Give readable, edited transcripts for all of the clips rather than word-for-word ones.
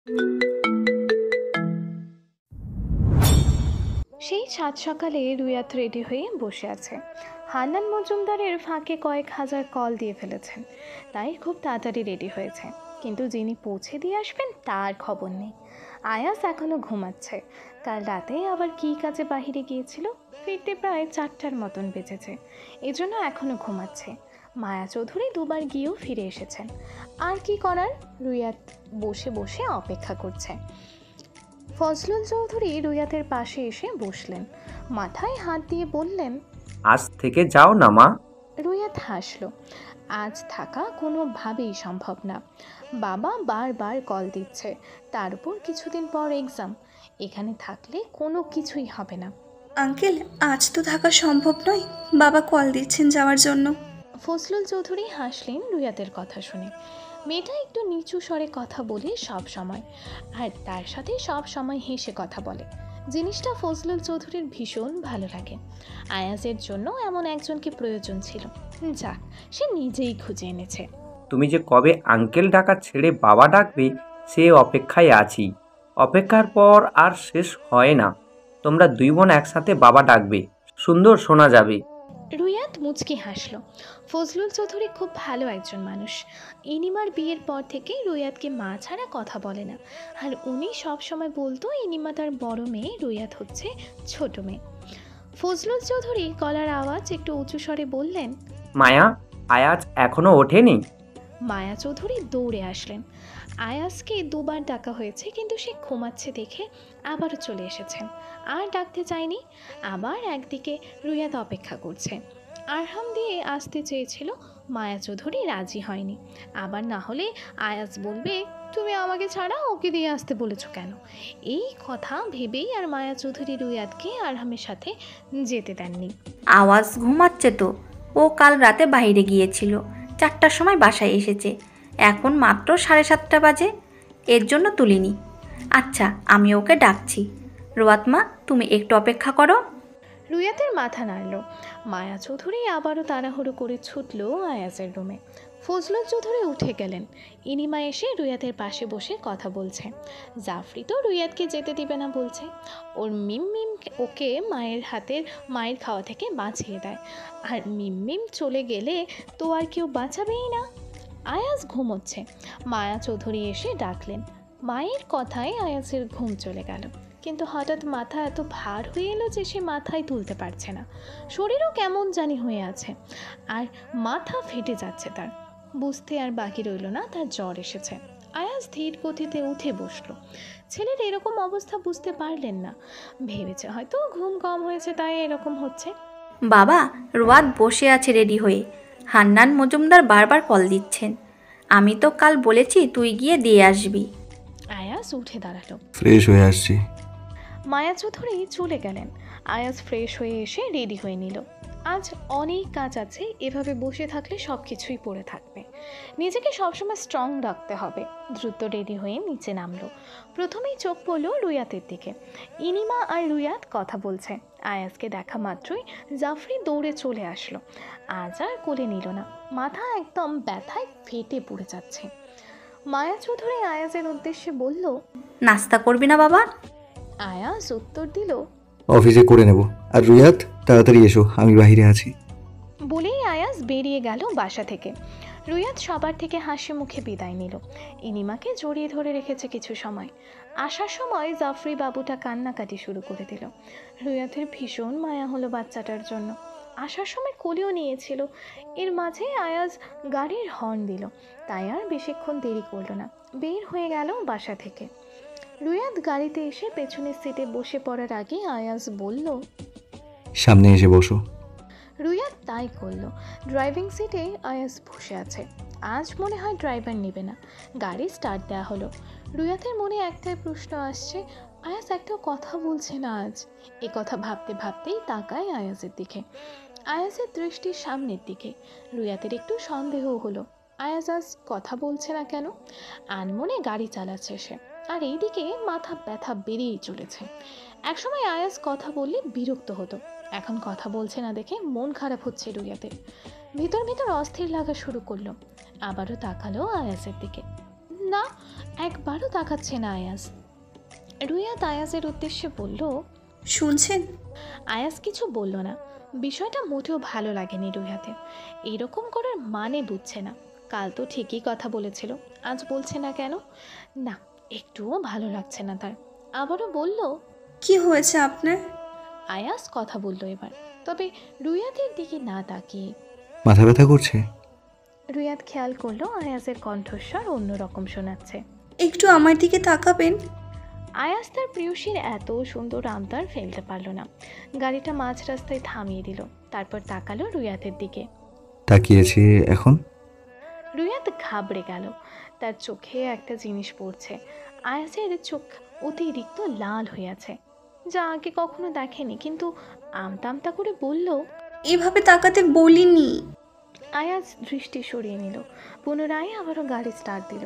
সেই সাত সকালে রুয়াত রেডি হয়ে বসে আছে। হান্নান মজুমদারের ফাঁকে কয়েক হাজার কল দিয়ে ফেলেছেন, তাই খুব তাড়াতাড়ি রেডি হয়েছে। কিন্তু যিনি পৌঁছে দিয়ে আসবেন তার খবর নেই। আয়াস এখনও ঘুমাচ্ছে। কাল রাতে আবার কী কাজে বাহিরে গিয়েছিল, ফিরতে প্রায় 4টার মতন বেজেছে, এজন্য এখনও ঘুমাচ্ছে। মায়া চৌধুরী দুবার গিয়েও ফিরে এসেছেন। আর কি করার, রুয়াত বসে বসে অপেক্ষা করছে। ফজলুল চৌধুরী রুয়াতের পাশে এসে বসলেন, মাথায় হাত দিয়ে বললেন, আজ থেকে যাও না মা। রুয়াত হাসল। আজ থাকা কোনোভাবেই সম্ভব না। বাবা বারবার কল দিচ্ছে, তার উপর কিছুদিন পর এক্সাম। এখানে থাকলে কোনো কিছুই হবে না। আঙ্কেল, আজ তো থাকা সম্ভব নয়, বাবা কল দিচ্ছেন যাওয়ার জন্য। ফজলুল চৌধুরী হাসলেন রুয়াতের কথা শুনে। মেয়েটা একটু নিচু স্বরে কথা বলে সব সময়, আর তার সাথে সব সময় হেসে কথা বলে। জিনিসটা ফজলুল চৌধুরীর ভীষণ ভালো লাগে। আয়াজের জন্য এমন একজনকে প্রয়োজন ছিল, যাক সে নিজেই খুঁজে এনেছে। তুমি যে কবে আঙ্কেল ডাকা ছেড়ে বাবা ডাকবে সে অপেক্ষায় আছি। অপেক্ষার পর আর শেষ হয় না। তোমরা দুই বোন একসাথে বাবা ডাকবে, সুন্দর শোনা যাবে। রুয়াত মুচকি হাসল। ফজলুল চৌধুরী খুব ভালো একজন মানুষ। ইনিমার বিয়ের পর থেকে রুয়াতকে মা ছাড়া কথা বলে না, আর উনি সব সময় বলতো ইনিমা তার বড় মেয়ে, রুয়াত হচ্ছে ছোট মেয়ে। ফজলুল চৌধুরী গলার আওয়াজ একটু উঁচু স্বরে বললেন, মায়া, আয়াজ এখনো ওঠেনি? মায়া চৌধুরী দৌড়ে আসলেন। আয়াসকে দুবার ডাকা হয়েছে, কিন্তু সে ঘুমাচ্ছে দেখে আবারও চলে এসেছেন। আর ডাকতে চায়নি। আবার একদিকে রুয়াত অপেক্ষা করছে। আরহাম দিয়ে আসতে চেয়েছিল, মায়া চৌধুরী রাজি হয়নি। আবার না হলে আয়াস বলবে, তুমি আমাকে ছাড়া ওকে দিয়ে আসতে বলেছো কেন? এই কথা ভেবেই আর মায়া চৌধুরী রুয়াতকে আরহামের সাথে যেতে দেননি। আওয়াজ ঘুমাচ্ছে তো, ও কাল রাতে বাইরে গিয়েছিল, 4টার সময় বাসায় এসেছে, এখন মাত্র 7:30 বাজে, এর জন্য তুলিনি। আচ্ছা, আমি ওকে ডাকছি। রোয়াতমা, তুমি একটু অপেক্ষা করো। রুয়াতের মাথা নাড়ল। মায়া চৌধুরী আবারও তাড়াহুড়ো করে ছুটল আয়াজের রুমে। ফজলুল চৌধুরী উঠে গেলেন। ইনিমা এসে রুয়াতের পাশে বসে কথা বলছে। জাফরি তো রুয়াতকে যেতে দিবে না বলছে। ওর মিম ওকে মায়ের খাওয়া থেকে বাঁচিয়ে দেয়, আর মিম চলে গেলে তো আর কেউ বাঁচাবেই না। আয়াজ ঘুমোচ্ছে। মায়া চৌধুরী এসে ডাকলেন। মায়ের কথায় আয়াজের ঘুম চলে গেল, কিন্তু হঠাৎ মাথা এত ভার হয়ে এলো যে সে মাথায় তুলতে পারছে না। শরীরও কেমন জানি হয়ে আছে, আর মাথা ফেটে যাচ্ছে তার। বুঝতে আর বাকি রইল না তার জ্বর এসেছে। আয়াজ ধীর গতিতে উঠে বসলো। ছেলের এরকম অবস্থা বুঝতে পারলেন না। ভেবেছে হয়তো ঘুম কম হয়েছে, তাই এরকম হচ্ছে। বাবা, রোয়াত বসে আছে রেডি হয়ে। হান্নান মজুমদার বারবার কল দিচ্ছেন। আমি তো কাল বলেছি তুই গিয়ে দিয়ে আসবি। আয়াজ উঠে দাঁড়ালো। ফ্রেশ হয়ে আসছি। মায়া চৌধুরী চলে গেলেন। আয়াজ ফ্রেশ হয়ে এসে রেডি হয়ে নিল। আজ অনেক কাজ আছে, এভাবে বসে থাকলে সব কিছুই পড়ে থাকবে। নিজেকে সবসময় স্ট্রং রাখতে হবে। দ্রুত রেডি হয়ে নিচে নামলো। প্রথমেই চোখ পড়ল রুয়াতের দিকে। ইনিমা আর রুয়াত কথা বলছে। আয়াজকে দেখা মাত্রই জাফরি দৌড়ে চলে আসলো। আজ আর কোলে নিল না, মাথা একদম ব্যথায় ফেটে পড়ে যাচ্ছে। মায়া চৌধুরী আয়াজের উদ্দেশ্যে বলল, নাস্তা করবি না বাবা? আয়াজ উত্তর দিল, অফিসে করে নেব। আর রুয়াত, তাড়াতাড়ি এসো, আমি বাইরে আছি। বলেই আয়াজ বেরিয়ে গেল বাসা থেকে। রুয়াত সবার থেকে হাসি মুখে বিদায় নিল। ইনিমাকে জড়িয়ে ধরে রেখেছে কিছু সময়। আসার সময় জাফরি বাবুটা কান্নাকাটি শুরু করে দিল। রুয়াতের ভীষণ মায়া হলো বাচ্চাটার জন্য। আসার সময় কোলেও নিয়েছিল। এর মাঝে আয়াজ গাড়ির হর্ন দিল, তাই আর বেশিক্ষণ দেরি করলো না, বের হয়ে গেল বাসা থেকে। রুয়াত গাড়িতে এসে পেছনের সিটে বসে পড়ার আগে আয়াজ বলল, সামনে এসে বসো। রুয়াত তাই করলো। ড্রাইভিং সিটে আয়াজ বসে আছে। আজ মনে হয় ড্রাইভার নেবে না। গাড়ি স্টার্ট দেওয়া হলো। রুয়াতের মনে একটাই প্রশ্ন আসছে, আয়াজ একটাও কথা বলছে না আজ। এ কথা ভাবতে ভাবতেই তাকায় আয়াজের দিকে। আয়াজের দৃষ্টি সামনের দিকে। রুয়াতের একটু সন্দেহ হলো, আয়াজ আজ কথা বলছে না কেন। আনমনে গাড়ি চালাচ্ছে সে, আর এইদিকে মাথা ব্যথা বেরিয়েই চলেছে। একসময় আয়াজ কথা বললে বিরক্ত হতো, এখন কথা বলছে না দেখে মন খারাপ হচ্ছে রুয়াতের। ভিতর ভিতর অস্থির লাগা শুরু করলো। আবারও তাকালো আয়াজের দিকে। না, একবারও তাকাচ্ছে না আয়াস। রুয়াত আয়াসের উদ্দেশ্যে বলল, শুনছেন? আয়াস কিছু বলল না। বিষয়টা মোটেও ভালো লাগেনি রুয়াতের। এরকম করার মানে বুঝছে না। কাল তো ঠিকই কথা বলেছিল, আজ বলছে না কেন? না, একটুও ভালো লাগছে না তার। আবারও বলল, কি হয়েছে আপনার? আয়াস কথা বলল এবার, তবে রুয়াতের দিকে না তাকিয়ে। মাথা ব্যথা করছে? রুয়াত খেয়াল করলো আয়াসের কণ্ঠস্বর অন্যরকম শোনাচ্ছে। একটু আমার দিকে তাকাবেন? আয়াস তার প্রিয়সীর এত সুন্দর আমতার ফেলতে পারল না। গাড়িটা মাঝ রাস্তায় থামিয়ে দিল, তারপর তাকালো রুয়াতের দিকে। তাকিয়েছি এখন? রুয়াত ঘাবড়ে গেল। তার চোখে একটা জিনিস পড়ছে। আয়াসের চোখ অতিরিক্ত লাল হয়ে আছে, যা আগে কখনো দেখেনি, কিন্তু আমতা আমতা করে বলল। এভাবে তাকাতে বলিনি। আয়াস দৃষ্টি সরিয়ে নিল। পুনরায় আবারও গাড়ি স্টার্ট দিল।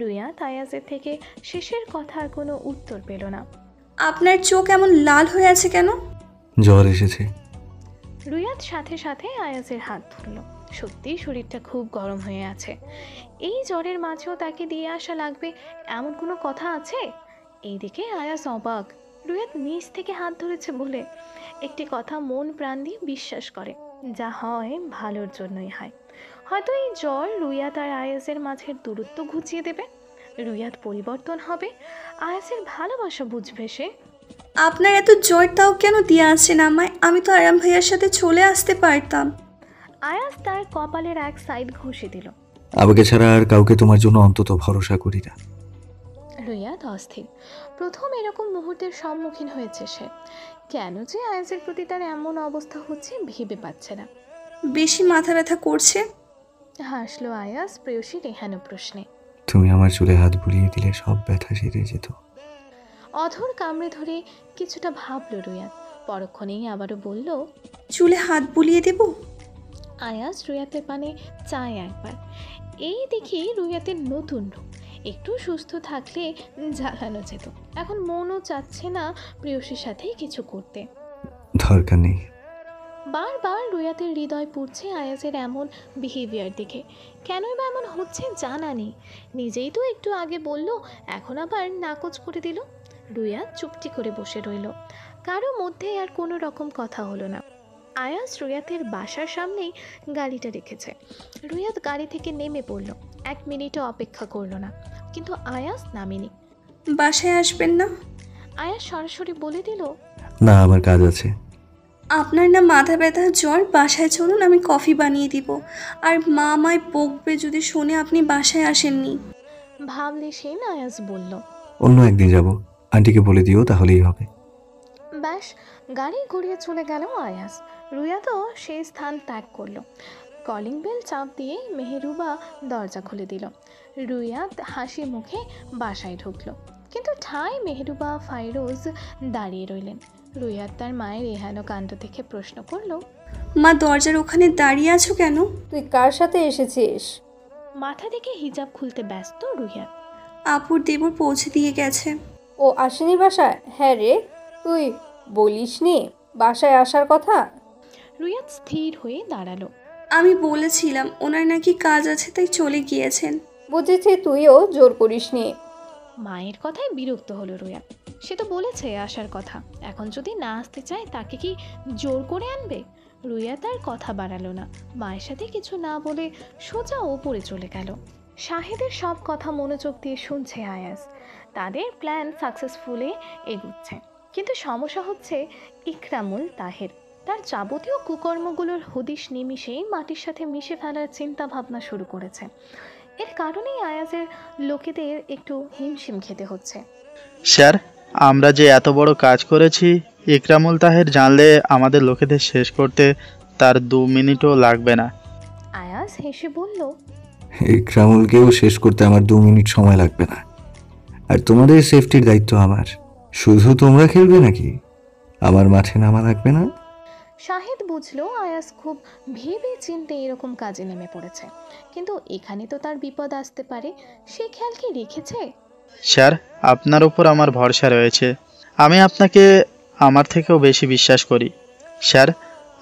রুয়াত আয়াসের থেকে শেষের কথার কোনো উত্তর পেল না। আপনার চোখ এমন লাল হয়ে আছে কেন? জ্বর এসেছে। রুয়াত সাথে সাথে আয়াসের হাত ধরল। সত্যি শরীরটা খুব গরম হয়ে আছে। এই জ্বরের মাঝেও তাকে দিয়ে আসা লাগবে এমন কোনো কথা আছে? এইদিকে আয়াস অবাক। রুয়াত নিচ থেকে হাত ধরেছে বলে একটি কথা মন প্রাণ দিয়ে বিশ্বাস করে, যা হয় ভালোর জন্যই হয়। হয়তো এই জ্বর রুয়াত আর আয়াসের মাঝের দূরত্ব ঘুচিয়ে দেবে। রুয়াত পরিবর্তন হবে, আয়াসের ভালোবাসা বুঝবে সে। আপনার এত জ্বর তাও কেন দিয়ে আছেন আমায়? আমি তো আরাম ভাইয়ার সাথে চলে আসতে পারতাম। আয়াস তার কপালের এক সাইড ঘষে দিল। আমাকে ছাড়া আর কাউকে তোমার জন্য অন্তত ভরসা করি না। রুয়াত অস্থির। প্রথম এরকম মুহূর্তের সম্মুখীন হয়েছে সে। কেন যে আয়াসের প্রতি তার এমন অবস্থা হচ্ছে ভেবে পাচ্ছে না। বেশি মাথা ব্যথা করছে? হাসলো আয়াস প্রেয়সীর এহেন প্রশ্নে। তুমি আমার চুলে হাত বুলিয়ে দিলে সব ব্যথা সেরে যেত। অধর কামড়ে ধরে কিছুটা ভাবলো রুয়াত, পরক্ষণেই আবারও বলল। চুলে হাত বুলিয়ে দেব? আয়াস রুয়াতের পানে চায় একবার। এই দেখি রুয়াতের নতুন রূপ। একটু সুস্থ থাকলে জ্বালানো যেত। এখন মনও চাচ্ছে না প্রেয়সীর সাথেই কিছু করতে। দরকার নেই। বারবার রুয়াতের হৃদয় পুড়ছে আয়াসের এমন বিহেভিয়ার দেখে। কেনই বা এমন হচ্ছে জানা নেই। নিজেই তো একটু আগে বলল, এখন আবার নাকচ করে দিল। রুয়াত চুপটি করে বসে রইল। কারো মধ্যে আর কোনো রকম কথা হলো না। আয়াস রুয়াতের বাসার সামনেই গাড়িটা রেখেছে। রুয়াত গাড়ি থেকে নেমে পড়ল। 1 মিনিটও অপেক্ষা করলো না, কিন্তু আয়াস নামেনি। বাসায় আসবেন না? আয়াস সরাসরি বলে দিল, না, আমার কাজ আছে। আপনার না মাথা ব্যথা জ্বর, বাসায় চলুন, আমি কফি বানিয়ে দিব। আর মা আমায় বকবে যদি শোনে আপনি বাসায় আসেননি। ভাবলেশীন আয়াস বলল। অন্য একদিন যাব। আন্টিকে বলে দিও, তাহলেই হবে। ব্যাস, গাড়ি ঘুরিয়ে চলে গেল আয়াস। রুয়াতও সেই স্থান ত্যাগ করলো। কলিং বেল চাপ দিয়ে মেহেরুবা দরজা খুলে দিল। রুয়াত হাসি মুখে বাসায় ঢুকলো, কিন্তু ঠায় মেহেরুবা ফাইরোজ দাঁড়িয়ে রইলেন। রুয়াত তার মায়ের এহেন কাণ্ড থেকে প্রশ্ন করলো, মা, দরজার ওখানে দাঁড়িয়ে আছো কেন? তুই কার সাথে এসেছিস? মাথা থেকে হিজাব খুলতে ব্যস্ত রুয়াত। আপুর দেবর পৌঁছে দিয়ে গেছে। ও আসেনি বাসায়? হ্যাঁ রে, তুই বলিসনি বাসায় আসার কথা? রুয়াত স্থির হয়ে দাঁড়ালো। আমি বলেছিলাম ওনার নাকি কাজ আছে, তাই চলে গিয়েছেন। বুঝেছি তুইও জোর করিসনি। মায়ের কথায় বিরক্ত হলো রুয়াত। সে তো বলেছে আসার কথা, এখন যদি না আসতে চায় তাকে কি জোর করে আনবে? রুয়াত আর কথা বাড়ালো না। মায়ের সাথে কিছু না বলে সোজা ওপরে চলে গেল। শাহেদের সব কথা মনোযোগ দিয়ে শুনছে আয়াস। তাদের প্ল্যান সাকসেসফুলি এগুচ্ছে, কিন্তু সমস্যা হচ্ছে ইকরামুল তাহের। তার যাবতীয় কুকর্মগুলোর হদিশ নিমিষেই মাটির সাথে মিশে ফেলার চিন্তা ভাবনা শুরু করেছে। এর কারণেই আয়াজের লোকেদের একটু হিমশিম খেতে হচ্ছে। স্যার, আমরা যে এত বড় কাজ করেছি, ইকরামুল তাহের জানলে আমাদের লোকেদের শেষ করতে তার 2 মিনিটও লাগবে না। আয়াজ হেসে বলল, ইকরামুলকেও শেষ করতে আমার 2 মিনিট সময় লাগবে না। আর তোমাদের সেফটির দায়িত্ব আমার। শুধু তোমরা খেলবে নাকি? আমার মাঠে নামা লাগবে না? শাহেদ বুঝলো আয়াজ খুব ভেবে চিন্তে এরকম কাজে নেমে পড়েছে, কিন্তু এখানে তো তার বিপদ আসতে পারে। সে খেয়াল কি রেখেছে? স্যার, আপনার উপর আমার ভরসা রয়েছে। আমি আপনাকে আমার থেকেও বেশি বিশ্বাস করি। স্যার,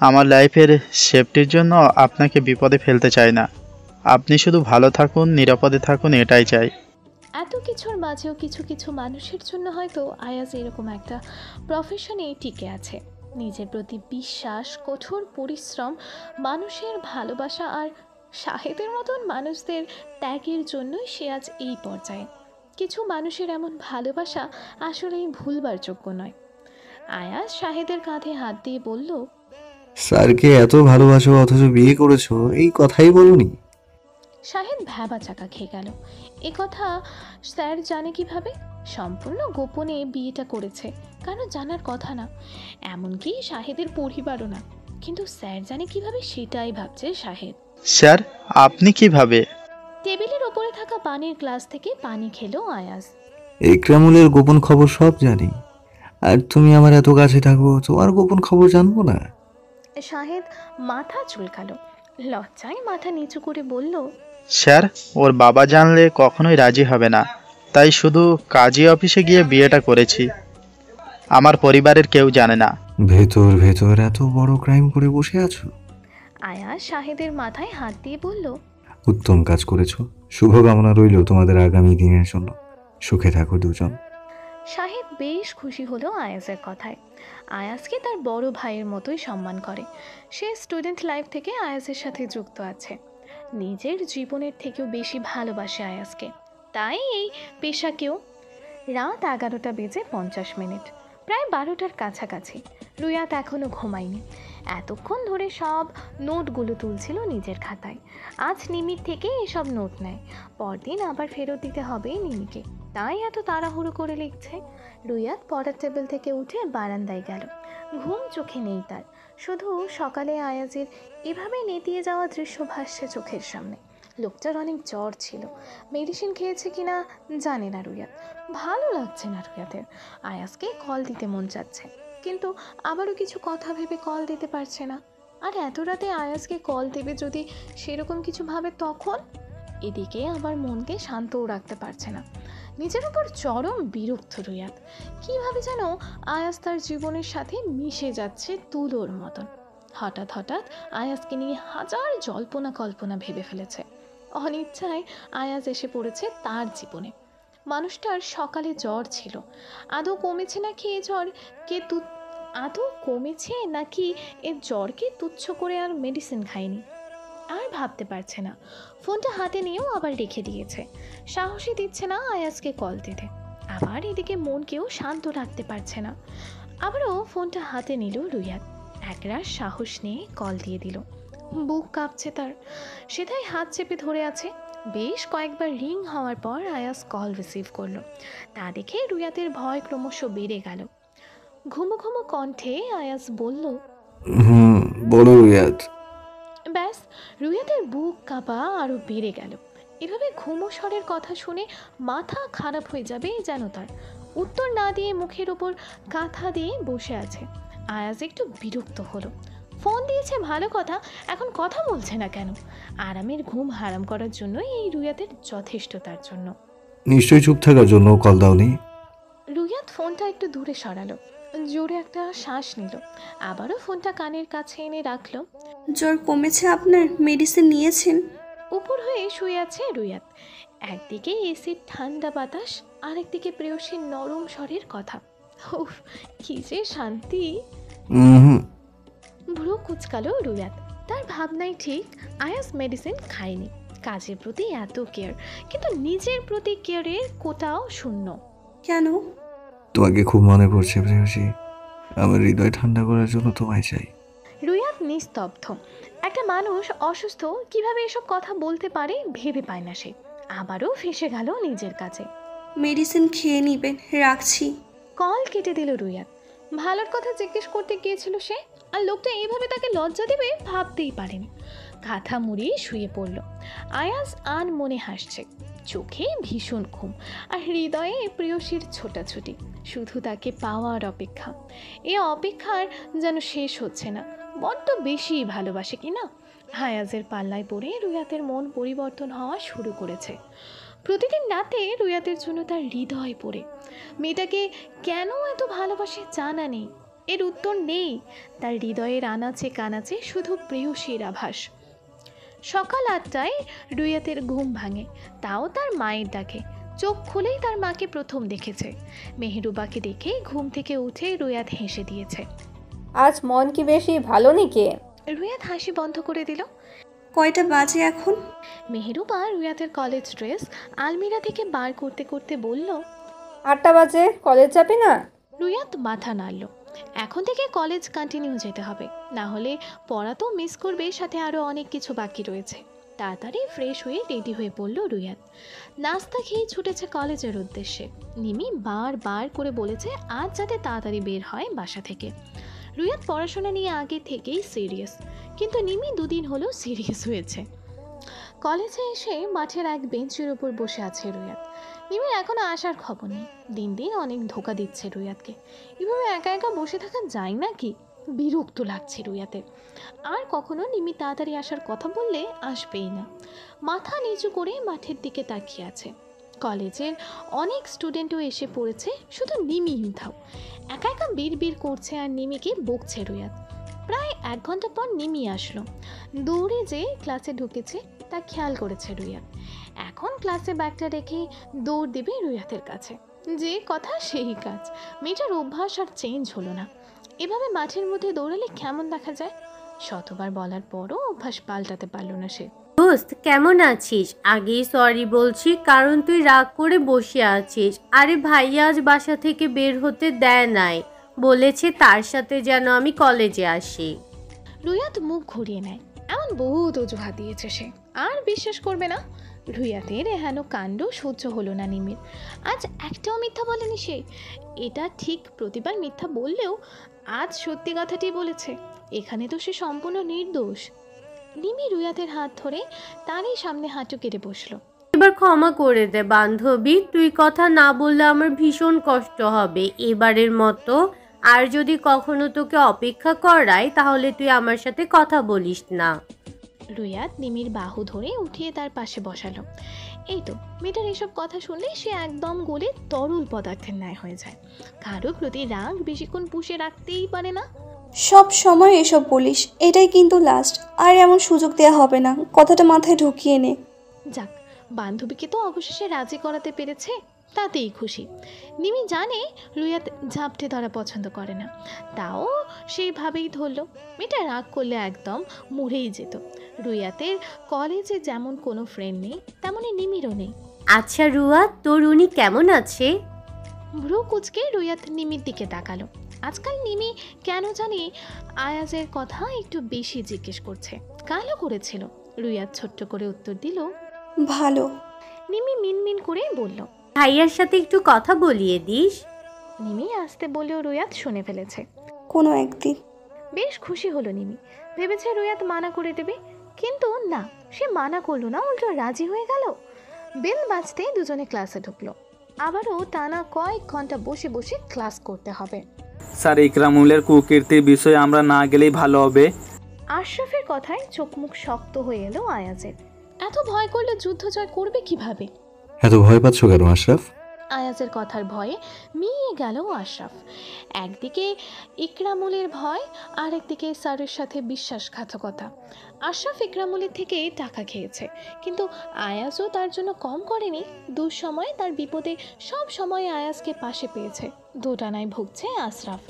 আমার লাইফের সেফটির জন্য আপনাকে বিপদে ফেলতে চাই না। আপনি শুধু ভালো থাকুন, নিরাপদে থাকুন, এটাই চাই। এত কিছুর মাঝেও কিছু কিছু মানুষের জন্য হয়তো আয়াজ এরকম একটা প্রফেশনে টিকে আছে। নিজের প্রতি বিশ্বাস, কঠোর পরিশ্রম, মানুষের ভালোবাসা আর শাহেদের মতন মানুষদের ত্যাগের জন্যই সে আজ এই পর্যায়ে। কিছু মানুষের এমন ভালোবাসা আসলেই ভুলবার যোগ্য নয়। আয়াজ শাহেদের কাঁধে হাত দিয়ে বলল, স্যারকে এত ভালোবাসো অথচ বিয়ে করেছো, এই কথাই বলনি? শাহেদ ভ্যাবা চাকা খেয়ে গেল। এ কথা স্যার জানে কিভাবে? সম্পূর্ণ গোপনে বিয়েটা করেছে, কারণ জানার কথা না, এমনকি শাহেদের পরিবারও না। কিন্তু স্যার জানে কিভাবে সেটাই ভাবছে শাহেদ। স্যার, আপনি কিভাবে? টেবিলের ওপরে থাকা পানির গ্লাস থেকে পানি খেলো আয়াজ। ইকরামুলের গোপন খবর সব জানি, আর তুমি আমার এত কাছে থাকো, তোমার গোপন খবর জানবো না? শাহেদ মাথা চুলকালো, লজ্জায় মাথা নিচু করে বলল, স্যার, ওর বাবা জানলে কখনোই রাজি হবে না, তাই শুধু কাজী অফিসে গিয়ে বিয়েটা করেছি। আমার পরিবারের কেউ জানে না। ভেতর ভেতর এত বড় ক্রাইম করে বসে আছো। আয়াজ শাহেদের মাথায় হাত দিয়ে বলল, উত্তম কাজ করেছো, শুভকামনা রইল তোমাদের আগামী দিনের জন্য। সুখে থাকো দুজন। শাহেদ বেশ খুশি হলো আয়াজের কথায়। আয়াজকে তার বড় ভাইয়ের মতোই সম্মান করে। সে স্টুডেন্ট লাইফ থেকে আয়াজের সাথে যুক্ত আছে। নিজের জীবনের থেকেও বেশি ভালোবাসে আয়াজকে, তাই এই পেশাকেও। রাত 11:50, প্রায় 12টার কাছাকাছি। রুয়াত এখনও ঘুমায়নি। এতক্ষণ ধরে সব নোটগুলো তুলছিল নিজের খাতায়। আজ নিমির থেকে এসব নোট নেয়, পরদিন আবার ফেরত দিতে হবে নিমিকে, তাই এত তাড়াহুড়ো করে লিখছে। রুয়াত পড়ার টেবিল থেকে উঠে বারান্দায় গেল। ঘুম চোখে নেই তার, শুধু সকালে আয়াজের এভাবে নেতিয়ে যাওয়া দৃশ্য ভাসছে চোখের সামনে। লোকটার অনেক জ্বর ছিল, মেডিসিন খেয়েছে কিনা জানে না রুয়াত। ভালো লাগছে না রুয়াতের। আয়াজকে কল দিতে মন চাচ্ছে, কিন্তু আবারও কিছু কথা ভেবে কল দিতে পারছে না। আর এত রাতে আয়াজকে কল দেবে যদি সেরকম কিছু ভাবে তখন? এদিকে আবার মনকে শান্তও রাখতে পারছে না। নিজের উপর চরম বিরক্ত রুয়াত। কীভাবে যেন আয়াজ তার জীবনের সাথে মিশে যাচ্ছে তুলোর মতন। হঠাৎ হঠাৎ আয়াজকে নিয়ে হাজার জল্পনা কল্পনা ভেবে ফেলেছে। অনিচ্ছায় আয়াজ এসে পড়েছে তার জীবনে। মানুষটার সকালে জ্বর ছিল, আদৌ কমেছে নাকি এ জ্বর কে আদৌ কমেছে নাকি এর জ্বরকে তুচ্ছ করে আর মেডিসিন খায়নি, আর ভাবতে পারছে না। ফোনটা হাতে নিয়েও আবার রেখে দিয়েছে, সাহসই দিচ্ছে না আয়াজকে কল দিতে। আবার এদিকে মনকেও শান্ত রাখতে পারছে না। আবারও ফোনটা হাতে নিল রুয়াত। একরাশ সাহস নিয়ে কল দিয়ে দিল। বুক কাঁপছে তার, সেটাই হাত চেপে ধরে আছে। বেশ কয়েকবার রিং হওয়ার পর আয়াজ কল রিসিভ করলো। তা দেখে রুয়াতের ভয় ক্রমশ বেড়ে গেল। ঘুমো ঘুমো কণ্ঠে আয়াজ বলল, বলো রিয়াদ। ব্যাস, রুয়াতের বুক কাঁপা আরও বেড়ে গেল। এভাবে ঘুমো স্বরের কথা শুনে মাথা খারাপ হয়ে যাবে যেন তার। উত্তর না দিয়ে মুখের ওপর কাঁথা দিয়ে বসে আছে। আয়াজ একটু বিরক্ত হলো। ফোন দিয়েছে ভালো কথা, এখন কথা বলছে না কেন? আরামের ঘুম হারাম করার জন্য এই রুয়াতের যথেষ্ট তার জন্য। নিশ্চয়ই চুপ থাকার জন্য কল দাওনি। রুয়াত ফোনটা একটু দূরে সরালো, জোরে একটা শ্বাস নিল, আবারও ফোনটা কানের কাছে এনে রাখলো। জ্বর কমেছে আপনার? মেডিসিন নিয়েছেন? উপর হয়ে শুয়ে আছে রুয়াত। একদিকে এসির ঠান্ডা বাতাস, আরেকদিকে প্রেয়সীর নরম স্বরের কথা। উফ, কি যে শান্তি! ভ্রু কুচকালো রুয়াত। তার ভাবনাই ঠিক, আয়াস মেডিসিন খায়নি। কাজের প্রতি এত কেয়ার, কিন্তু নিজের প্রতি কেয়ারের কোটাও শূন্য। কেন? তোমাকে খুব মনে পড়ছে প্রেয়সী, আমার হৃদয় ঠান্ডা করার জন্য তোমায় চাই। রুয়াত নিস্তব্ধ। একটা মানুষ অসুস্থ কিভাবে এসব কথা বলতে পারে ভেবে পায় না সে। আবারও ফেসে গেল নিজের কাছে। মেডিসিন খেয়ে নিবেন, রাখছি। কল কেটে দিল রুয়াত। ভালোর কথা জিজ্ঞেস করতে গিয়েছিল সে, আর লোকটা এইভাবে তাকে লজ্জা দেবে ভাবতেই পারেনি। কাঁথা মুড়িয়ে শুয়ে পড়ল। আয়াজ আন মনে হাসছে, চোখে ভীষণ ঘুম, আর হৃদয়ে প্রেয়সীর ছোটাছুটি। শুধু তাকে পাওয়ার অপেক্ষা। এ অপেক্ষার যেন শেষ হচ্ছে না। বড্ড বেশি ভালোবাসে কিনা। আয়াজের পাল্লায় পড়ে রুয়াতের মন পরিবর্তন হওয়া শুরু করেছে। প্রতিদিন রাতে রুয়াতের জন্য তার হৃদয় পড়ে। মেয়েটাকে কেন এত ভালোবাসে জানা নেই, এর উত্তর নেই। তার হৃদয়ের আনাচে কানাচে শুধু প্রেয়সীর আভাস। সকাল 8টায় রুয়াতের ঘুম ভাঙে, তাও তার মায়ের ডাকে। চোখ খুলেই তার মাকে প্রথম দেখেছে। মেহেরুবাকে দেখে ঘুম থেকে উঠে রুয়াত হেসে দিয়েছে। আজ মন কি বেশি ভালো নাকি? রুয়াত হাসি বন্ধ করে দিল। কয়টা বাজে এখন? মেহেরুবা রুয়াতের কলেজ ড্রেস আলমিরা থেকে বার করতে করতে বলল। 8টা বাজে, কলেজ যাবি না? রুয়াত মাথা নাড়ল। এখন থেকে কলেজ কন্টিনিউ যেতে হবে, না হলে পড়া তো মিস করবে, সাথে আরও অনেক কিছু বাকি রয়েছে। তাড়াতাড়ি ফ্রেশ হয়ে রেডি হয়ে পড়ল রুয়াত। নাস্তা খেয়ে ছুটেছে কলেজের উদ্দেশ্যে। নিমি বার করে বলেছে আজ যাতে তাড়াতাড়ি বের হয় বাসা থেকে। রুয়াত পড়াশোনা নিয়ে আগে থেকেই সিরিয়াস, কিন্তু নিমি দুদিন হলো সিরিয়াস হয়েছে। কলেজে এসে মাঠের এক বেঞ্চের উপর বসে আছে রুয়াত। নিমির এখনো আসার খবর নেই। দিন দিন অনেক ধোকা দিচ্ছে রুয়াতকে। এভাবে একা একা বসে থাকা যায় নাকি? বিরক্ত লাগছে রুয়াতের। আর কখনো নিমি তাড়াতাড়ি আসার কথা বললে আসবেই না। মাথা নিচু করে মাঠের দিকে তাকিয়ে আছে। কলেজের অনেক স্টুডেন্টও এসে পড়েছে, শুধু নিমি উধাও। একা একা বিড় করছে আর নিমিকে বকছে রুয়াত। প্রায় 1 ঘন্টা পর নিমি আসলো। দৌড়ে যে ক্লাসে ঢুকেছে তা খেয়াল করেছে রুয়াত। এখন ক্লাসে ব্যাগটা রেখে দৌড় দিবে রুয়াতের কাছে। যে কথা সেই কাজ। মেয়েটার অভ্যাস আর চেঞ্জ হলো না। এভাবে মাঠের মধ্যে দৌড়ালে কেমন দেখা যায়? শতবার বলার পরও অভ্যাস পাল্টাতে পারলো না সে। দোস্ত কেমন আছিস? আগেই সরি বলছি, কারণ তুই রাগ করে বসে আছিস। আরে ভাইয়া আজ বাসা থেকে বের হতে দেয় নাই, বলেছে তার সাথে যেন আমি কলেজে আসি। রুয়াত মুখ ঘুরিয়ে নেয়। এমন বহুত অজুহাত দিয়েছে সে, আর বিশ্বাস করবে না। রুয়াতের এহেন কাণ্ড সহ্য হলো না নিমির। আজ একটাও মিথ্যা বলেনি সে। এটা ঠিক, প্রতিবার মিথ্যা বললেও আজ সত্যি কথাটি বলেছে। এখানে তো সে সম্পূর্ণ নির্দোষ। নিমি রুয়াতের হাত ধরে তারই সামনে হাঁটু কেটে বসলো। এবার ক্ষমা করে দে বান্ধবী, তুই কথা না বললে আমার ভীষণ কষ্ট হবে এবারের মতো। আর যদি কখনো তোকে অপেক্ষা করাই তাহলে তুই আমার সাথে কথা বলিস না। রুয়াত নিমির বাহু ধরে উঠিয়ে তার পাশে বসালো। এই তো, মেয়েটার এসব কথা শুনলে সে একদম গলে তরল পদার্থের ন্যায় হয়ে যায়। কারো প্রতি রাগ বেশিক্ষণ পুষে রাখতেই পারে না। সব সময় এসব বলিস, এটাই কিন্তু লাস্ট। আর এমন সুযোগ দেওয়া হবে না, কথাটা মাথায় ঢুকিয়ে নে। যাক, বান্ধবীকে তো অবশেষে রাজি করাতে পেরেছে, তাতেই খুশি। নিমি জানে রুয়াত ঝাপটে ধরা পছন্দ করে না, তাও সেইভাবেই ধরল। মেয়েটা রাগ করলে একদম মরেই যেত। রুয়াতের কলেজে যেমন কোনো ফ্রেন্ড নেই, তেমনই নিমিরও নেই। আচ্ছা রুয়া, তোর উনি কেমন আছে? ভ্রু কুচকে রুয়াত নিমির দিকে তাকালো। আজকাল নিমি কেন জানি আয়াজের কথা একটু বেশি জিজ্ঞেস করছে। কালও করেছিল। রুয়াত ছোট্ট করে উত্তর দিল, ভালো। নিমি মিনমিন করে বলল, ভাইয়ার সাথে একটু কথা বলিয়ে দিস। নিমি আসতে বলেও রুয়াত শুনে ফেলেছে। কোনো একদিন। বেশ খুশি হলো নিমি। ভেবেছে রুয়াত মানা করে দেবে, কিন্তু না, সে মানা করলো না, উল্টো রাজি হয়ে গেল। বেল বাজতেই দুজনে ক্লাসে ঢুকলো। আবারও টানা কয়েক ঘন্টা বসে বসে ক্লাস করতে হবে। স্যার, ইকরামুলের কুকীর্তির বিষয়ে আমরা না গেলেই ভালো হবে। আশরাফের কথায় চোখ মুখ শক্ত হয়ে এলো আয়াজের। এত ভয় করলে যুদ্ধ জয় করবে কিভাবে? এত ভয় পাচ্ছ কেন আশরাফ? আয়াজের কথার ভয়ে মিয়ে গেল আশরাফ। একদিকে ইকরামুলের ভয়, আর একদিকে স্যারের সাথে বিশ্বাসঘাতকতা। আশরাফ ইকরামুলের থেকে টাকা খেয়েছে, কিন্তু আয়াজও তার জন্য কম করেনি। দুঃসময়ে তার বিপদে সব সময় আয়াজকে পাশে পেয়েছে। দোটানায় ভুগছে আশরাফ।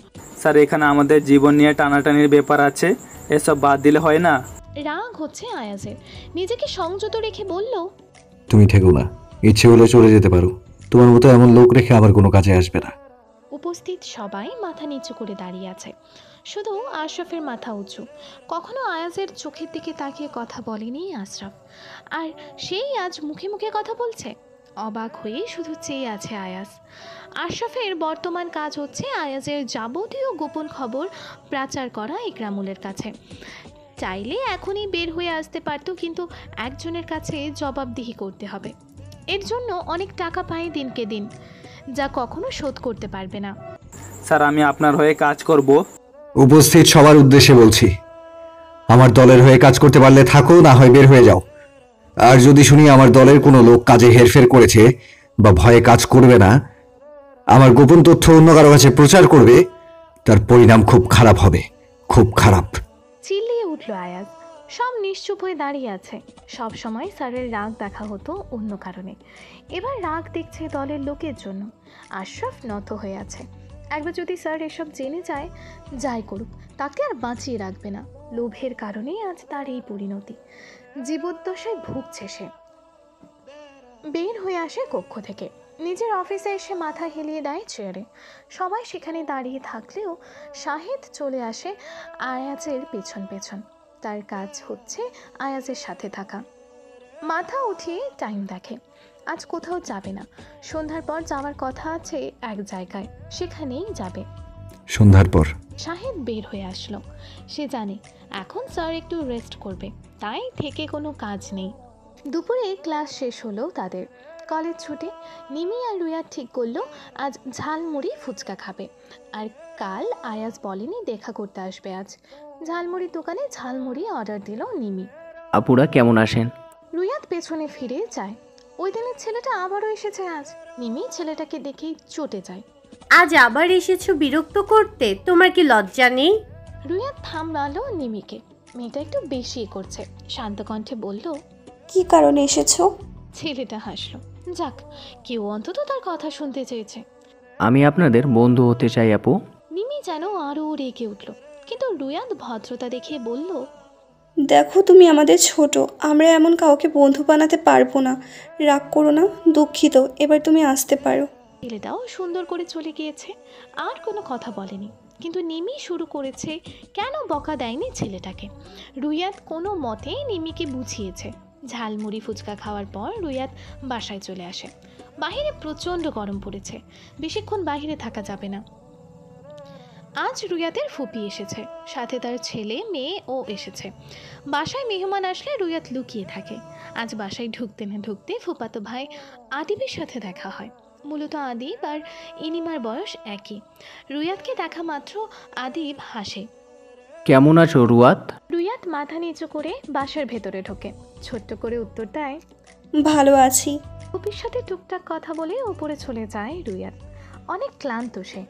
স্যার, এখানে আমাদের জীবন নিয়ে টানাটানির ব্যাপার আছে, এসব বাদ দিলে হয় না। রাগ হচ্ছে আয়াজের। নিজেকে সংযত রেখে বলল, তুমি ঠেকো না, ইচ্ছে হলে চলে যেতে পারো। তোমার মতো এমন লোক রেখে আমার কোনো কাজে আসবে না। উপস্থিত সবাই মাথা নিচু করে দাঁড়িয়ে আছে, শুধু আশরাফের মাথা উঁচু। কখনো আয়াজের চোখের দিকে তাকিয়ে কথা বলেনি আশরাফ, আর সেই আজ মুখে মুখে কথা বলছে। অবাক হয়ে শুধু চেয়ে আছে আয়াজ। আশরাফের বর্তমান কাজ হচ্ছে আয়াজের যাবতীয় গোপন খবর প্রচার করা ইকরামুলের কাছে। চাইলে এখনই বের হয়ে আসতে পারত, কিন্তু একজনের কাছে জবাবদিহি করতে হবে। এর জন্য অনেক টাকা পায় দিনকে দিন, যা কখনো শোধ করতে পারবে না। স্যার, আমি আপনার হয়ে কাজ করব। উপস্থিত সবার উদ্দেশ্যে বলছি, আমার দলের হয়ে কাজ করতে পারলে থাকো, না হয় বের হয়ে যাও। আর যদি শুনি আমার দলের কোনো লোক কাজে হেরফের করেছে বা ভয়ে কাজ করবে না, আমার গোপন তথ্য অন্য কারো কাছে প্রচার করবে, তার পরিণাম খুব খারাপ হবে, খুব খারাপ। চিল্লিয়ে উঠল আয়াজ। সব নিশ্চুপ হয়ে দাঁড়িয়ে আছে। সব সময় স্যারের রাগ দেখা হতো অন্য কারণে, এবার রাগ দেখছে দলের লোকের জন্য। আশরাফ নত হয়ে আছে। একবার যদি স্যার এসব জেনে যায়, যাই করুক তাকে আর বাঁচিয়ে রাখবে না। লোভের কারণেই আজ তার এই পরিণতি। জীবদ্দশায় ভুগছে সে। বের হয়ে আসে কক্ষ থেকে, নিজের অফিসে এসে মাথা হেলিয়ে দেয় চেয়ারে। সবাই সেখানে দাঁড়িয়ে থাকলেও শাহিদ চলে আসে আয়াজের পেছন পেছন। তার কাজ হচ্ছে আয়াজের সাথে থাকা। মাথা উঠিয়ে টাইম দেখে, আজ কোথাও যাবে না। সন্ধ্যার পর যাওয়ার কথা আছে এক জায়গায়, সেখানেই যাবে। সন্ধ্যার পর শাহিদ বের হয়ে আসলো। সে জানে এখন স্যার একটু রেস্ট করবে, তাই থেকে কোনো কাজ নেই। দুপুরে ক্লাস শেষ হলো তাদের। কলেজ ছুটি। নিমি আর রুয়াদ ঠিক করলো আজ ঝালমুড়ি ফুচকা খাবে। আর কাল আয়াজ বলেনি দেখা করতে আসবে আজ। ঝালমুড়ির দোকানে ঝালমুড়ি অর্ডার দিল নিমি। আপুরা কেমন আছেন? রুয়াদ পেছনে ফিরে যায়। ওই দিনের ছেলেটা আবারও এসেছে আজ। নিমি ছেলেটাকে দেখেই চটে যায়। আজ আবার এসেছো বিরক্ত করতে, তোমার কি লজ্জা নেই? রুয়াদ থামলালো নিমিকে। মেয়েটা একটু বেশি করছে। শান্ত কণ্ঠে বলল, কি কারণে এসেছো? ছেলেটা হাসলো। যাক, কেউ অন্তত তার কথা শুনতে চেয়েছে। আমি আপনাদের বন্ধু হতে চাই আপু। নিমি যেন আরও রেগে উঠল, কিন্তু রুয়াদ ভদ্রতা দেখিয়ে বলল, দেখো তুমি আমাদের ছোট, আমরা এমন কাউকে বন্ধু বানাতে পারবো না। রাগ করো না, দুঃখিত, এবার তুমি আসতে পারো। ছেলেটাও সুন্দর করে চলে গিয়েছে, আর কোনো কথা বলেনি। কিন্তু নিমি শুরু করেছে কেন বকা দেয়নি ছেলেটাকে। রুয়াদ কোনো মতে নিমিকে বুঝিয়েছে। ঝালমুড়ি ফুচকা খাওয়ার পর রুয়াদ বাসায় চলে আসে। বাহিরে প্রচণ্ড গরম পড়েছে, বেশিক্ষণ বাহিরে থাকা যাবে না। আজ রুয়াদের ফুপি এসেছে, সাথে তার ছেলে মেয়ে ও এসেছে। বাসায় মেহমান আসলে রুয়াদ লুকিয়ে থাকে। আজ বাসায় ঢুকতে না ঢুকতে ফুপাতো ভাই আদিবের সাথে দেখা হয়। মূলত আদিব আর ইনিমার বয়স একই। রুয়াদকে দেখা মাত্র আদিব হাসে। কেমন আছো রুয়াদ? রুয়াদ মাথা নিচু করে বাসার ভেতরে ঢোকে। ছোট্ট করে উত্তর দেয়, ভালো আছি। ফুপির সাথে টুকটাক কথা বলে উপরে চলে যায় রুয়াদ। অনেক ক্লান্ত সে।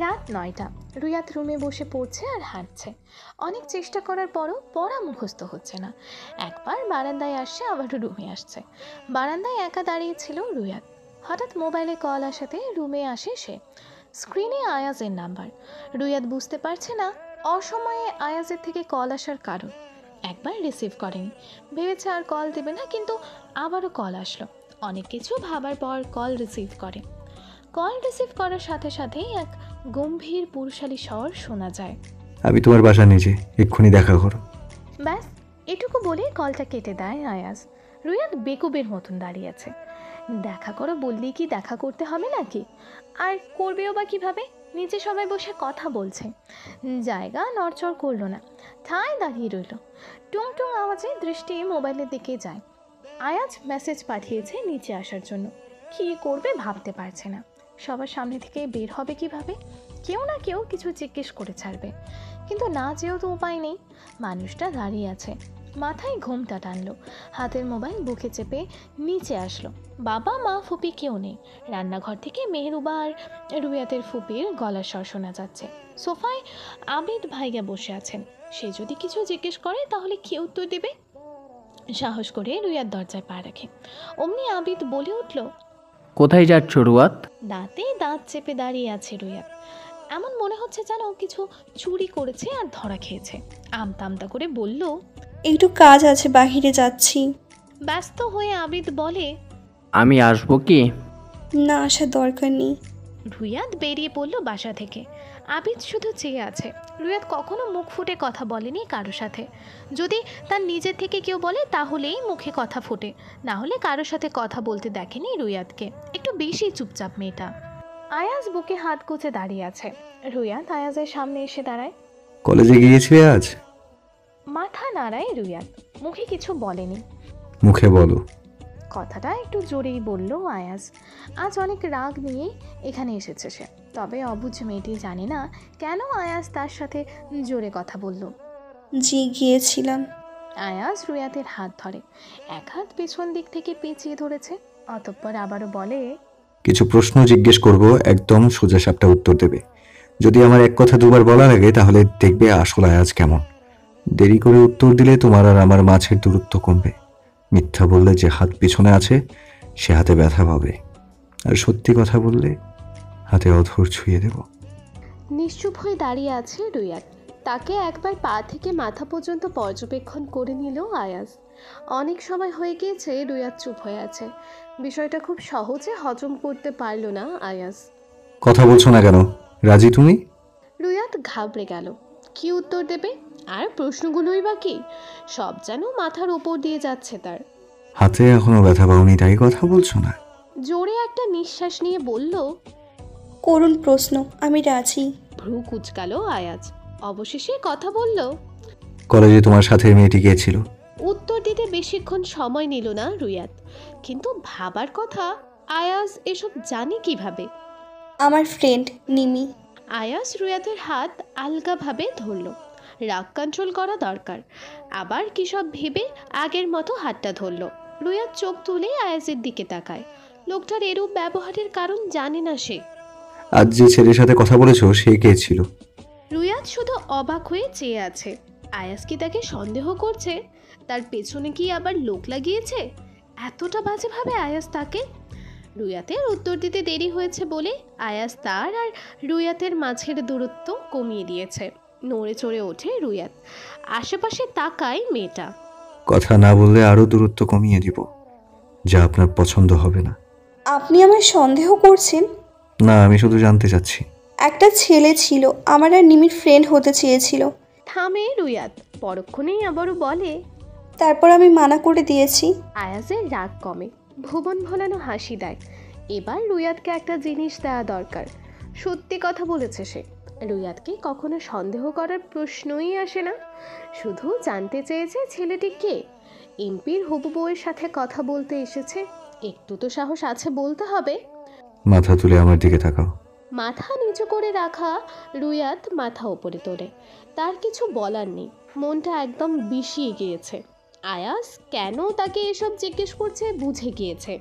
রাত 9টা। রুয়াদ রুমে বসে পড়ছে আর হাঁটছে। অনেক চেষ্টা করার পরও পড়া মুখস্থ হচ্ছে না। একবার বারান্দায় আসছে, আবারও রুমে আসছে। বারান্দায় একা দাঁড়িয়ে ছিল রুয়াদ। হঠাৎ মোবাইলে কল আসাতে রুমে আসে সে। স্ক্রিনে আয়াজের নাম্বার। রুয়াদ বুঝতে পারছে না অসময়ে আয়াজের থেকে কল আসার কারণ। একবার রিসিভ করেনি, ভেবেছে আর কল দেবে না, কিন্তু আবারও কল আসলো। অনেক কিছু ভাবার পর কল রিসিভ করে। কল রিসিভ করার সাথে সাথেই এক গম্ভীর পুরুষালী স্বর শোনা যায়, আমি তোমার বাসা নিচে, এক্ষুনি দেখা করো। ব্যাস এটুকু বলে কলটা কেটে দেয় আয়াজ। রুয়াদ বেকুবের মতন দাঁড়িয়ে আছে। দেখা করো বললেই কি দেখা করতে হবে নাকি? আর করবেও বা কীভাবে? নিচে সবাই বসে কথা বলছে। জায়গা নড়চড় করলো না, ঠায় দাঁড়িয়ে রইল। টুং টুং আওয়াজে দৃষ্টি মোবাইলের দিকে যায়। আয়াজ মেসেজ পাঠিয়েছে নিচে আসার জন্য। কী করবে ভাবতে পারছে না। সবার সামনে থেকে বের হবে কিভাবে? কেউ না কেউ কিছু জিজ্ঞেস করে ছাড়বে, কিন্তু না যেও তো উপায় নেই। মানুষটা দাঁড়িয়ে আছে। মাথায় ঘুমটা টানলো, হাতের মোবাইল বুকে চেপে নিচে আসলো। বাবা মা ফুপি কেউ নেই। রান্নাঘর থেকে মেহরুবা আর রুয়াদের ফুপির গলার স্বর শোনা যাচ্ছে। সোফায় আবিদ ভাইয়া বসে আছেন। সে যদি কিছু জিজ্ঞেস করে তাহলে কি উত্তর দেবে? সাহস করে রুয়াদ দরজায় পা রাখে। অমনি আবিদ বলে উঠল, কোথায় যাচ্ছ রুয়াদ? দাঁতে দাঁত চেপে দাঁড়িয়ে আছে রুয়াদ। এমন মনে হচ্ছে যেন কিছু চুরি করেছে আর ধরা খেয়েছে। আমতা আমতা করে বলল, একটু কাজ আছে, বাহিরে যাচ্ছি। ব্যস্ত হয়ে আবিদ বলে, আমি আসবো কি? না, আসার দরকার নেই। রুয়াদ বেরিয়ে পড়ল বাসা থেকে। আবিদ শুধু চেয়ে আছে। রুয়াদ কখনো মুখ ফুটে কথা বলেনি কারো সাথে। যদি তার নিজের থেকে কেউ বলে তাহলেই মুখে কথা ফোটে, না হলে কারো সাথে কথা বলতে দেখেনি রুয়াদকে। একটু বেশি চুপচাপ মেয়েটা। আয়াজ বুকে হাত গুজে দাঁড়িয়ে আছে। রুয়াদ আয়াজের সামনে এসে দাঁড়ায়। কলেজে গিয়েছিলে আজ? মাথা নাড়ায় রুয়াদ, মুখে কিছু বলেনি। মুখে বলো। কথাটা একটু জোরেই বলল আয়াজ। আজ অনেক রাগ নিয়ে এখানে এসেছে সে। তবে অবুঝ মেয়েটি জানে না কেন আয়াজ তার সাথে জোরে কথা বলল। জি গিয়েছিলাম। আয়াজ রুয়াদের হাত ধরে, এক হাত পেছন দিক থেকে পেঁচিয়ে ধরেছে। অতঃপর আবারও বলে, কিছু প্রশ্ন জিজ্ঞেস করব, একদম সোজা সাপটা উত্তর দেবে। যদি আমার এক কথা দুবার বলা লাগে তাহলে দেখবে আসল আয়াজ কেমন। দেরি করে উত্তর দিলে তোমার আর আমার মাঝের দূরত্ব কমবে। মিথ্যা বললে যে হাত পিছনে আছে সে হাতে ব্যথা পাবে, আর সত্যি কথা বললে হাতে অধর ছুঁয়ে দেব। নিশ্চুপ হয়ে দাঁড়িয়ে আছে রুয়াত। তাকে একবার পা থেকে মাথা পর্যন্ত পর্যবেক্ষণ করে নিল আয়াজ। অনেক সময় হয়ে গিয়েছে রুয়াত চুপ হয়ে আছে। বিষয়টা খুব সহজে হজম করতে পারল না আয়াজ। কথা বলছো না কেন? রাজি তুমি? রুয়াত ঘাবড়ে গেল। কি উত্তর দেবে? আর প্রশ্নগুলোই বা কি? সব যেন মাথার উপর দিয়ে যাচ্ছে তার। হাতে এখনো ব্যথা পাওনি তাই কথা বলছো না? জোরে একটা নিঃশ্বাস নিয়ে বলল, করুণ প্রশ্ন, আমি রাজি। ভ্রু কুচকালো আয়াজ। অবশেষে কথা বলল। কলেজে তোমার সাথে মেয়েটি কে ছিল? উত্তর দিতে বেশিক্ষণ সময় নিল না রুয়াত। কিন্তু ভাবার কথা, আয়াজ এসব জানে কিভাবে? আমার ফ্রেন্ড নিমি। আয়াজ রুয়াতের হাত আলগাভাবে ধরল। রাগ কন্ট্রোল করা দরকার। আবার কি সব ভেবে আগের মতো হাতটা ধরল। রুয়াত চোখ তুলে আয়াজের দিকে তাকায়। লোকটার এরূপ ব্যবহারের কারণ জানে না সে। আজ যে ছেলের সাথে কথা বলেছো সে কে ছিল? রুয়াত শুধু অবাক হয়ে চেয়ে আছে। আয়াজ কি তাকে সন্দেহ করছে? তার পেছনে কি আবার লোক লাগিয়েছে? এতটা বাজেভাবে আয়াজ তাকে। রুয়াতের উত্তর দিতে দেরি হয়েছে বলে আয়াজ তার আর রুয়াতের মাঝের দূরত্ব কমিয়ে দিয়েছে। নড়ে চড়ে ওঠে রুয়াত। আশেপাশে তাকায় মেয়েটা। কথা না বললে আরো দূরত্ব কমিয়ে দিব, যা আপনার পছন্দ হবে না। আপনি আমায় সন্দেহ করছেন? না, আমি শুধু জানতে চাচ্ছি। একটা ছেলে ছিল, আমার আর নিমির ফ্রেন্ড হতে চেয়েছিল। থামে রুয়াত। পরক্ষণেই আবারও বলে, তারপর আমি মানা করে দিয়েছি। আয়াজের রাগ কমে, ভুবন ভোলানো হাসি দেয়। এবার রুয়াতকে একটা জিনিস দেওয়া দরকার। সত্যি কথা বলেছে সে। রুয়াতকে কখনো সন্দেহ করার প্রশ্নই আসে না। শুধু জানতে চেয়েছে ছেলেটি কে। এমপির হবু বউয়ের সাথে কথা বলতে এসেছে। একটু তো সাহস আছে বলতে হবে। মাথা তুলে আমার দিকে তাকাও। মাথা নিচু করে রাখা রুয়াত মাথা ওপরে তোলে। তার কিছু বলার নেই, মনটা একদম বিষিয়ে গিয়েছে। আয়াজ কেন তাকে এসব জিজ্ঞেস করছে বুঝে গিয়েছে।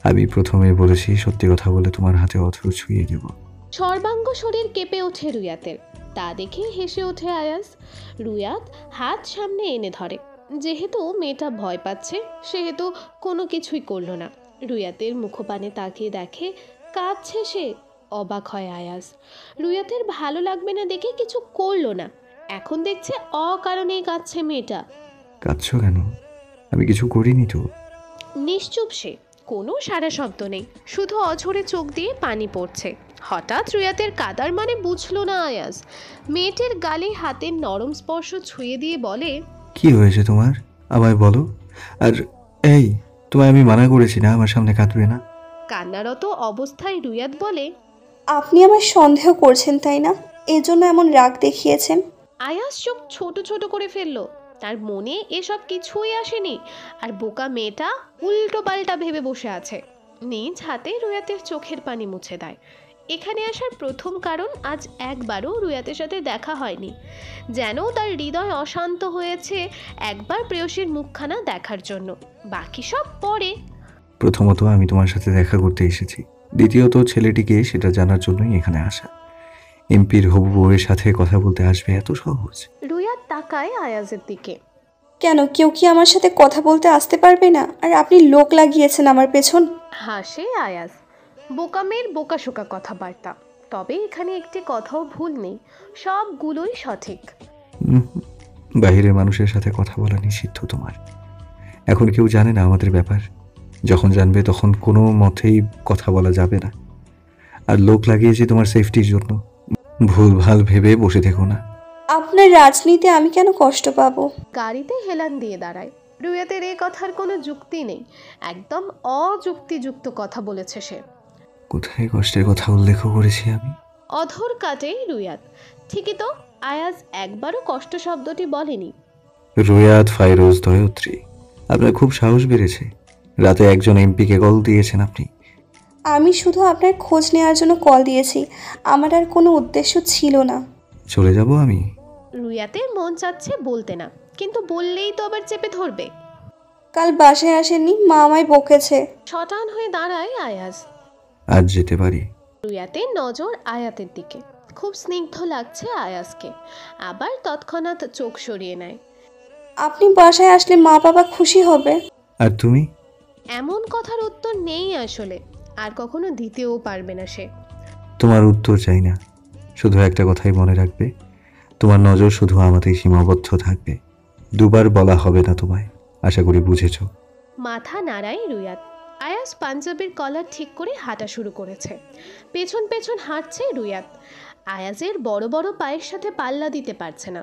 আমি প্রথমে বলেছি সত্যি কথা বলে তোমার হাতে অথর ছুঁয়ে দেব। সর্বাঙ্গ শরীর কেঁপে ওঠে রুয়াতের। তা দেখে হেসে ওঠে আয়াজ। রুয়াত হাত সামনে এনে ধরে। যেহেতু মেয়েটা ভয় পাচ্ছে সেহেতু কোনো কিছুই করলো না। রুয়াতের মুখপানে তাকিয়ে দেখে কাঁদছে সে। অবাক হয় আয়াজ। রুয়াতের ভালো লাগবে না দেখে কিছু করলো না। এখন দেখছে অকারণেই কাঁদছে মেয়েটা। কাঁদছো কেন? আমি কিছু করিনি তো। নিশ্চুপ সে। কোনো সারা শব্দ নেই, শুধু অঝরে চোখ দিয়ে পানি পড়ছে। হঠাৎ রুয়াতের কাদার মানে বুঝলো না আয়াজ। মেয়েটির গালে হাতের নরম স্পর্শ ছুঁয়ে দিয়ে বলে, কি হয়েছে তোমার? আমায় বলো। আর এই, তোমায় আমি মানা করেছি না আমার সামনে কাঁদবে না। কান্নারত অবস্থায় রুয়াত বলে, আপনি আমায় সন্দেহ করছেন তাই না? এজন্য এমন রাগ দেখিয়েছেন। আয়াজ চোখ ছোট ছোট করে ফেললো। তার মনে এসব কিছুই আসেনি। আর বোকা মেয়েটা উল্টো পাল্টা ভেবে বসে আছে। নিজ হাতে রুয়াতের চোখের পানি মুছে দেয়। এখানে আসার প্রথম কারণ, আজ একবারও রুয়াতের সাথে দেখা হয়নি। যেন তার হৃদয় অশান্ত হয়েছে একবার প্রেয়সীর মুখখানা দেখার জন্য। বাকি সব পরে। প্রথমত আমি তোমার সাথে দেখা করতে এসেছি, দ্বিতীয়ত ছেলেটিকে সেটা জানার জন্যই এখানে আসা। এমপির হবু বউয়ের সাথে কথা বলতে আসবে এত সহজ? রুয়াত তাকায় আয়াজের দিকে। কেন, কেউ কি আমার সাথে কথা বলতে আসতে পারবে না? আর আপনি লোক লাগিয়েছেন আমার পেছন। হাসে আয়াজ। বোকামের বোকাশোকা কথাবার্তা। তবে এখানে একটি কথাও ভুল নেই, সবগুলোই সঠিক। বাইরের মানুষের সাথে কথা বলা নিষিদ্ধ তোমার। এখন কেউ জানে না আমাদের ব্যাপার। যখন জানবে তখন কোনো মতেই কথা বলা যাবে না। আর লোক লাগিয়েছি তোমার সেফটির জন্য। ভুল ভাল ভেবে বসে থেকো না। আপনার রাজনীতি আমি কেন কষ্ট পাবো? গাড়িতে হেলান দিয়ে দাঁড়ায়। রুয়াতের এই কথার কোনো যুক্তি নেই। একদম অযুক্তিযুক্ত কথা বলেছে সে। কোথায় কষ্টের কথা উল্লেখ করেছি আমি? অধর কাটে রুয়াত। ঠিকই তো, আয়াজ একবারও কষ্ট শব্দটি বলেনি। রুয়াত ফাইরোজ দয়ত্রী, আপনার খুব সাহস বেড়েছে। রাতে একজন এমপিকে কল দিয়েছেন আপনি। আমি শুধু আপনার খোঁজ নেওয়ার জন্য কল দিয়েছি, আমার আর কোনো উদ্দেশ্য ছিল না। চলে যাব আমি? রুয়াতের মন চাচ্ছে বলতে না, কিন্তু বললেই তো আবার চেপে ধরবে। কাল বাসায় আসেননি, মা আমায় বকেছে। শটান হয়ে দাঁড়ায় আয়াজ। আজ যেতে পারি? রুয়াতের নজর আয়াতের দিকে। খুব স্নিগ্ধ লাগছে আয়াসকে, আবার তৎক্ষণাৎ চোখ সরিয়ে নেয়। আপনি বাসায় আসলে মা বাবা খুশি হবে। আর তুমি? এমন কথার উত্তর নেই আসলে, আর কখনো দিতেও পারবে না সে। তোমার উত্তর চাই না, শুধু একটা কথাই মনে রাখবে, তোমার নজর শুধু আমাতেই সীমাবদ্ধ থাকবে। দুবার বলা হবে না তোমায়, আশা করি বুঝেছো। মাথা নাড়ায় রুয়াত। আয়াস পাঞ্জাবির কলার ঠিক করে হাঁটা শুরু করেছে। পেছন পেছন হাঁটছে রুয়াত। আয়াজের বড় বড় পায়ের সাথে পাল্লা দিতে পারছে না,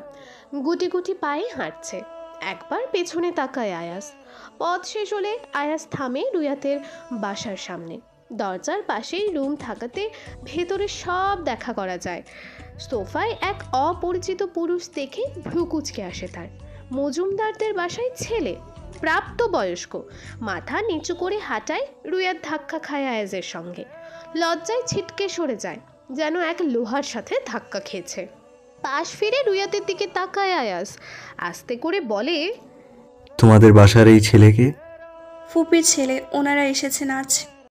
গুটি গুটি পায়ে হাঁটছে। একবার পেছনে তাকায় আয়াস। পথ শেষ হলে আয়াস থামে রুয়াতের বাসার সামনে। দরজার পাশেই রুম থাকাতে ভেতরে সব দেখা করা যায়। সোফায় এক অপরিচিত পুরুষ দেখে ভ্রু কুঁচকে আসে তার। মজুমদারদের বাসায় ছেলে, প্রাপ্তবয়স্ক, মাথা নিচু করে হাঁটায়। রুয়াত ধাক্কা খায় আয়াজের সঙ্গে। লজ্জায় ছিটকে সরে যায়, যেন এক লোহার সাথে ধাক্কা খেয়েছে। পাশ ফিরে রুয়াতের দিকে তাকায় আয়াস, আস্তে করে বলে, তোমাদের বাসার এই ছেলেকে? ফুপির ছেলে, ওনারা এসেছেন আজ।